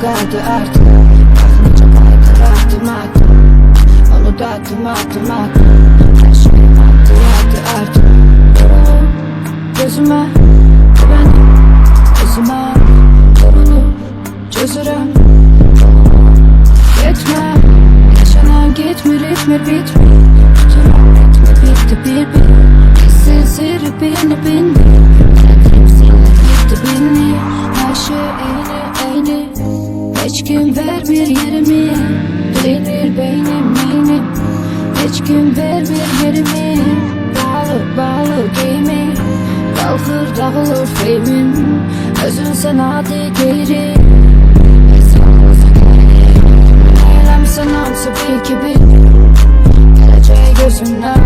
kaldı artık. Bakınca kaydır adım. Onu da adım. Her şeyim attı artık. Gözüme güvenim, gözüme yorulup çözürüm. Gitme, yaşanan gitme, ritmi bitmiyor. Tutulan ritmi bitti bir. Kesin sırrı bindi. Hepsiyle gitti beni. Her şey aynı. Hiç kim ver bir yerimi. Bilir beynim. Hiç kim ver bir yerimi. Bağlı giyimi. Kalkır dağılır filmim. Özün sen hadi geri. Eylemsen hamsi bir gibi. Geleceği gözümden.